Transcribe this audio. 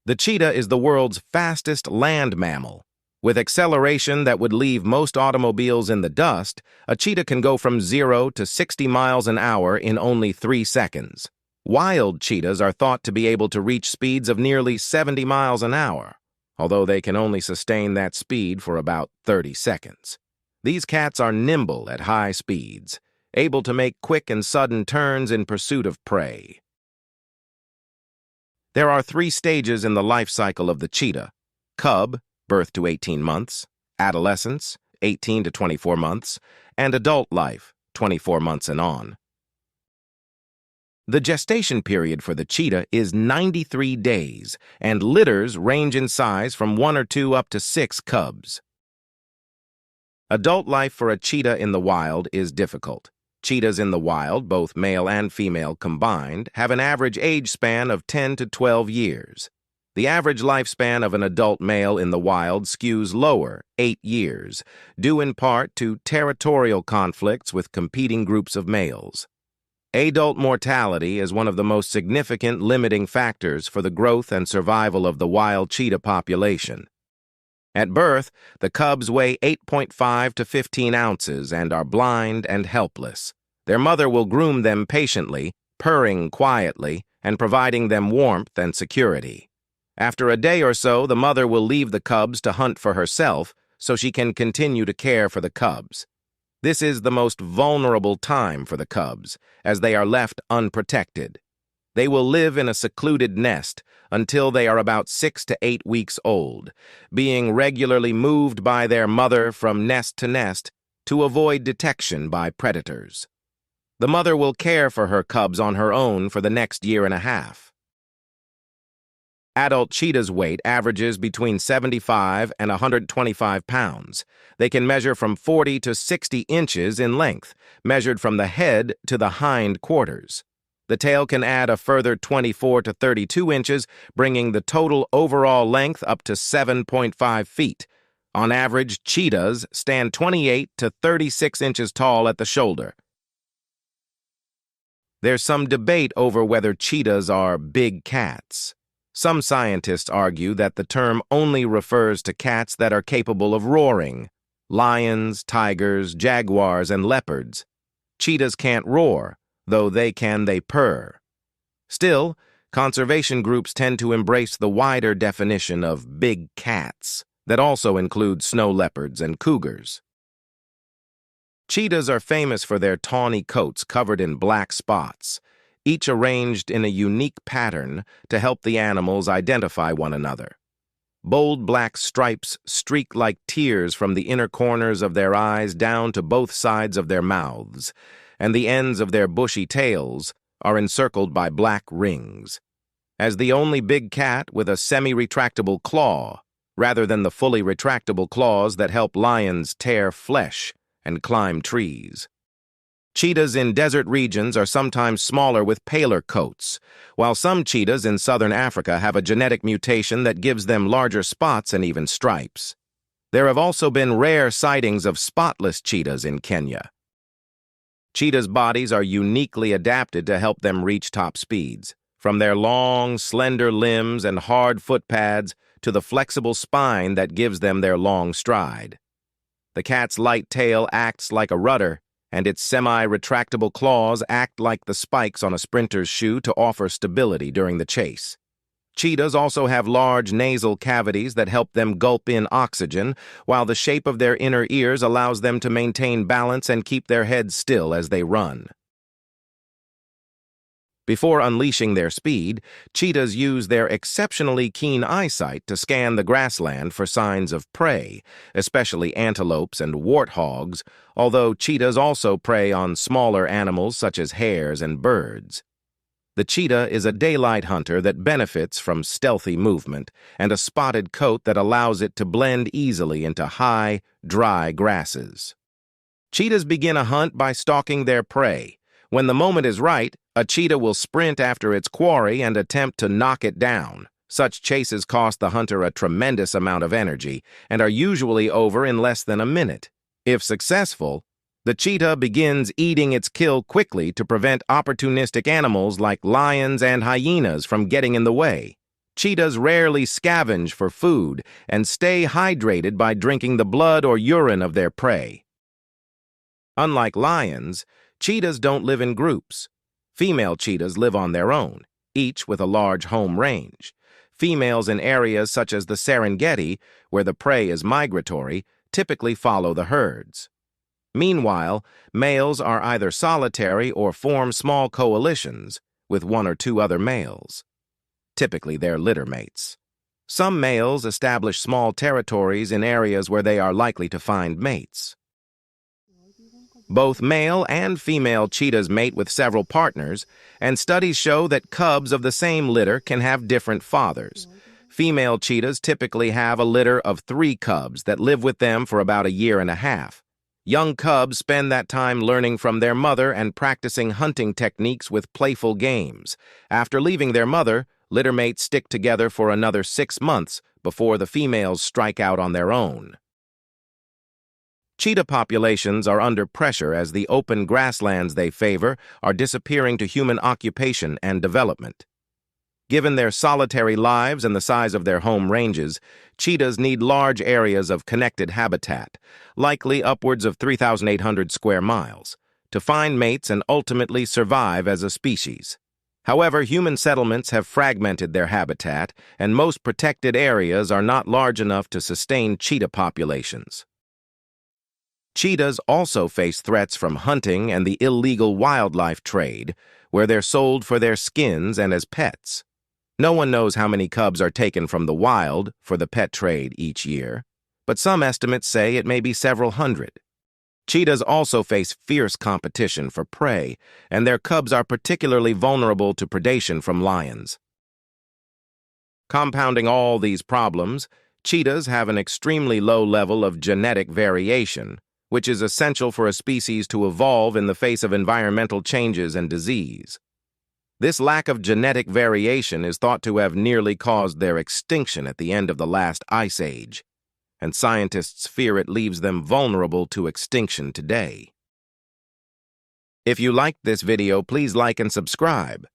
The cheetah is the world's fastest land mammal. With acceleration that would leave most automobiles in the dust, a cheetah can go from 0 to 60 miles an hour in only 3 seconds. Wild cheetahs are thought to be able to reach speeds of nearly 70 miles an hour, although they can only sustain that speed for about 30 seconds. These cats are nimble at high speeds, able to make quick and sudden turns in pursuit of prey. There are 3 stages in the life cycle of the cheetah: cub, birth to 18 months, adolescence, 18 to 24 months, and adult life, 24 months and on. The gestation period for the cheetah is 93 days, and litters range in size from 1 or 2 up to 6 cubs. Adult life for a cheetah in the wild is difficult. Cheetahs in the wild, both male and female combined, have an average age span of 10 to 12 years. The average lifespan of an adult male in the wild skews lower, 8 years, due in part to territorial conflicts with competing groups of males. Adult mortality is one of the most significant limiting factors for the growth and survival of the wild cheetah population. At birth, the cubs weigh 8.5 to 15 ounces and are blind and helpless. Their mother will groom them patiently, purring quietly, and providing them warmth and security. After a day or so, the mother will leave the cubs to hunt for herself so she can continue to care for the cubs. This is the most vulnerable time for the cubs, as they are left unprotected. They will live in a secluded nest until they are about 6 to 8 weeks old, being regularly moved by their mother from nest to nest to avoid detection by predators. The mother will care for her cubs on her own for the next year and a half. Adult cheetahs' weight averages between 75 and 125 pounds. They can measure from 40 to 60 inches in length, measured from the head to the hind quarters. The tail can add a further 24 to 32 inches, bringing the total overall length up to 7.5 feet. On average, cheetahs stand 28 to 36 inches tall at the shoulder. There's some debate over whether cheetahs are big cats. Some scientists argue that the term only refers to cats that are capable of roaring: lions, tigers, jaguars, and leopards. Cheetahs can't roar, though they purr. Still, conservation groups tend to embrace the wider definition of big cats that also includes snow leopards and cougars. Cheetahs are famous for their tawny coats covered in black spots, each arranged in a unique pattern to help the animals identify one another. Bold black stripes streak like tears from the inner corners of their eyes down to both sides of their mouths, and the ends of their bushy tails are encircled by black rings. As the only big cat with a semi-retractable claw, rather than the fully retractable claws that help lions tear flesh and climb trees. Cheetahs in desert regions are sometimes smaller with paler coats, while some cheetahs in southern Africa have a genetic mutation that gives them larger spots and even stripes. There have also been rare sightings of spotless cheetahs in Kenya. Cheetahs' bodies are uniquely adapted to help them reach top speeds, from their long, slender limbs and hard foot pads to the flexible spine that gives them their long stride. The cat's light tail acts like a rudder, and its semi-retractable claws act like the spikes on a sprinter's shoe to offer stability during the chase. Cheetahs also have large nasal cavities that help them gulp in oxygen, while the shape of their inner ears allows them to maintain balance and keep their heads still as they run. Before unleashing their speed, cheetahs use their exceptionally keen eyesight to scan the grassland for signs of prey, especially antelopes and warthogs, although cheetahs also prey on smaller animals such as hares and birds. The cheetah is a daylight hunter that benefits from stealthy movement and a spotted coat that allows it to blend easily into high, dry grasses. Cheetahs begin a hunt by stalking their prey. When the moment is right, a cheetah will sprint after its quarry and attempt to knock it down. Such chases cost the hunter a tremendous amount of energy and are usually over in less than a minute. If successful, the cheetah begins eating its kill quickly to prevent opportunistic animals like lions and hyenas from getting in the way. Cheetahs rarely scavenge for food and stay hydrated by drinking the blood or urine of their prey. Unlike lions, cheetahs don't live in groups. Female cheetahs live on their own, each with a large home range. Females in areas such as the Serengeti, where the prey is migratory, typically follow the herds. Meanwhile, males are either solitary or form small coalitions with one or two other males. Typically, they're litter mates. Some males establish small territories in areas where they are likely to find mates. Both male and female cheetahs mate with several partners, and studies show that cubs of the same litter can have different fathers. Female cheetahs typically have a litter of 3 cubs that live with them for about a year and a half. Young cubs spend that time learning from their mother and practicing hunting techniques with playful games. After leaving their mother, litter mates stick together for another 6 months before the females strike out on their own. Cheetah populations are under pressure as the open grasslands they favor are disappearing to human occupation and development. Given their solitary lives and the size of their home ranges, cheetahs need large areas of connected habitat, likely upwards of 3,800 square miles, to find mates and ultimately survive as a species. However, human settlements have fragmented their habitat, and most protected areas are not large enough to sustain cheetah populations. Cheetahs also face threats from hunting and the illegal wildlife trade, where they're sold for their skins and as pets. No one knows how many cubs are taken from the wild for the pet trade each year, but some estimates say it may be several hundred. Cheetahs also face fierce competition for prey, and their cubs are particularly vulnerable to predation from lions. Compounding all these problems, cheetahs have an extremely low level of genetic variation, which is essential for a species to evolve in the face of environmental changes and disease. This lack of genetic variation is thought to have nearly caused their extinction at the end of the last ice age, and scientists fear it leaves them vulnerable to extinction today. If you liked this video, please like and subscribe.